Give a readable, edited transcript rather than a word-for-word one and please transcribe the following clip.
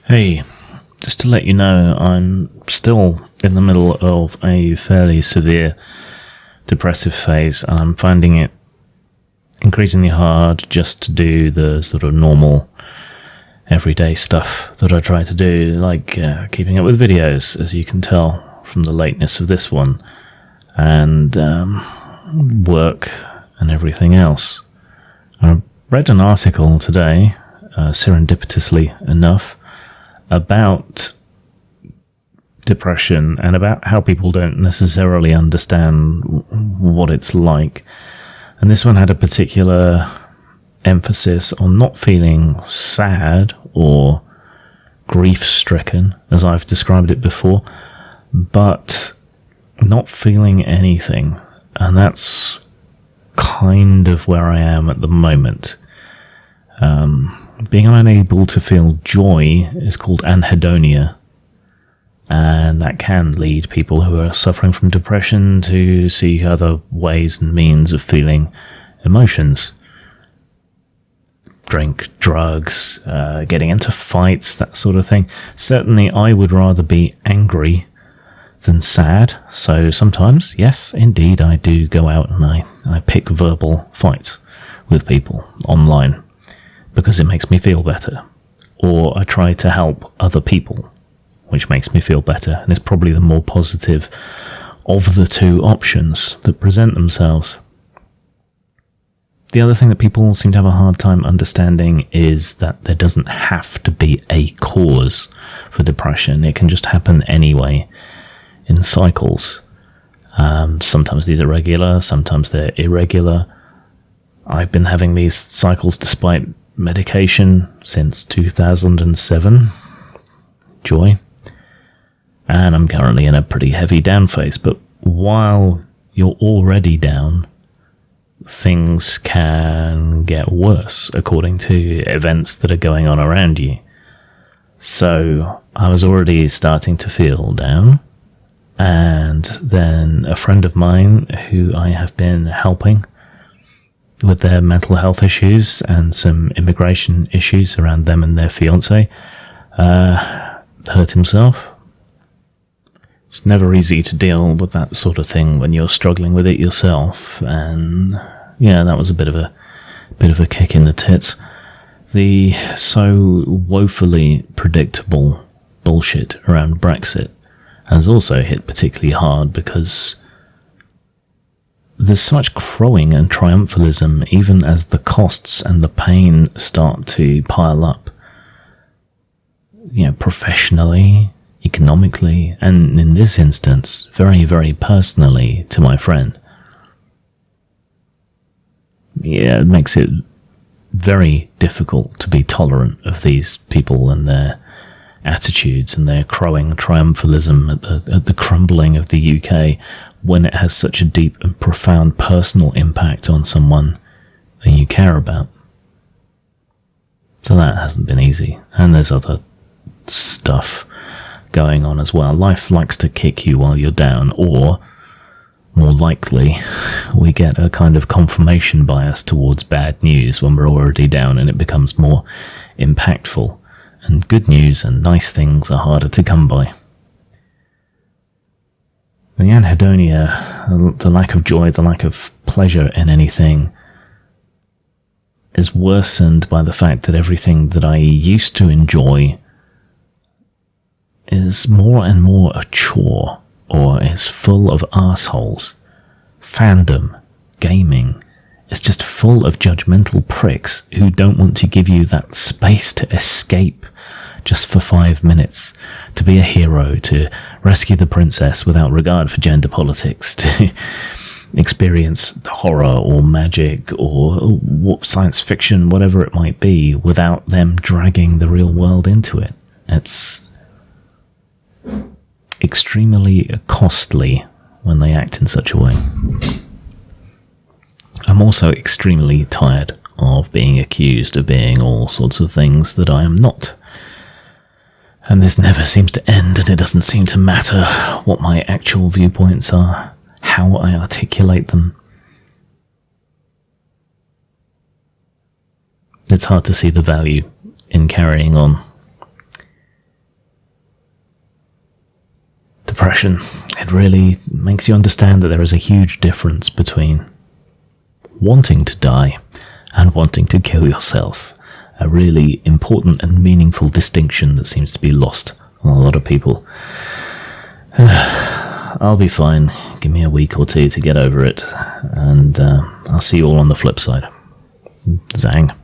Hey, just to let you know, I'm still in the middle of a fairly severe depressive phase, and I'm finding it increasingly hard just to do the sort of normal everyday stuff that I try to do, like keeping up with videos, as you can tell from the lateness of this one, and work and everything else. I read an article today, serendipitously enough, about depression and about how people don't necessarily understand what it's like. And this one had a particular emphasis on not feeling sad or grief-stricken, as I've described it before, but not feeling anything. And that's kind of where I am at the moment. Being unable to feel joy is called anhedonia, and that can lead people who are suffering from depression to seek other ways and means of feeling emotions. Drink, drugs, getting into fights, that sort of thing. Certainly I would rather be angry than sad, so sometimes, yes, indeed, I do go out and I pick verbal fights with people online, because it makes me feel better. Or I try to help other people, which makes me feel better, and it's probably the more positive of the two options that present themselves. The other thing that people seem to have a hard time understanding is that there doesn't have to be a cause for depression. It can just happen anyway, in cycles. Sometimes these are regular, sometimes they're irregular. I've been having these cycles despite medication since 2007. Joy. And I'm currently in a pretty heavy down phase, but while you're already down, things can get worse according to events that are going on around you. So I was already starting to feel down, and then a friend of mine who I have been helping with their mental health issues and some immigration issues around them and their fiance, hurt himself. It's never easy to deal with that sort of thing when you're struggling with it yourself, and yeah, that was a bit of a kick in the tits. The so woefully predictable bullshit around Brexit has also hit particularly hard because there's so much crowing and triumphalism even as the costs and the pain start to pile up. You know, professionally, economically, and in this instance, very, very personally to my friend. Yeah, it makes it very difficult to be tolerant of these people and their attitudes and their crowing triumphalism at the crumbling of the UK when it has such a deep and profound personal impact on someone that you care about. So that hasn't been easy. And there's other stuff going on as well. Life likes to kick you while you're down, or more likely, we get a kind of confirmation bias towards bad news when we're already down, and it becomes more impactful. And good news and nice things are harder to come by. The anhedonia, the lack of joy, the lack of pleasure in anything, is worsened by the fact that everything that I used to enjoy is more and more a chore, or is full of arseholes. Fandom, gaming, is just full of judgmental pricks who don't want to give you that space to escape just for 5 minutes, to be a hero, to rescue the princess without regard for gender politics, to experience horror or magic or science fiction, whatever it might be, without them dragging the real world into it. It's extremely costly when they act in such a way. I'm also extremely tired of being accused of being all sorts of things that I am not. And this never seems to end, and it doesn't seem to matter what my actual viewpoints are, how I articulate them. It's hard to see the value in carrying on. destruction. It really makes you understand that there is a huge difference between wanting to die and wanting to kill yourself. A really important and meaningful distinction that seems to be lost on a lot of people. I'll be fine. Give me a week or two to get over it, and I'll see you all on the flip side. Zang.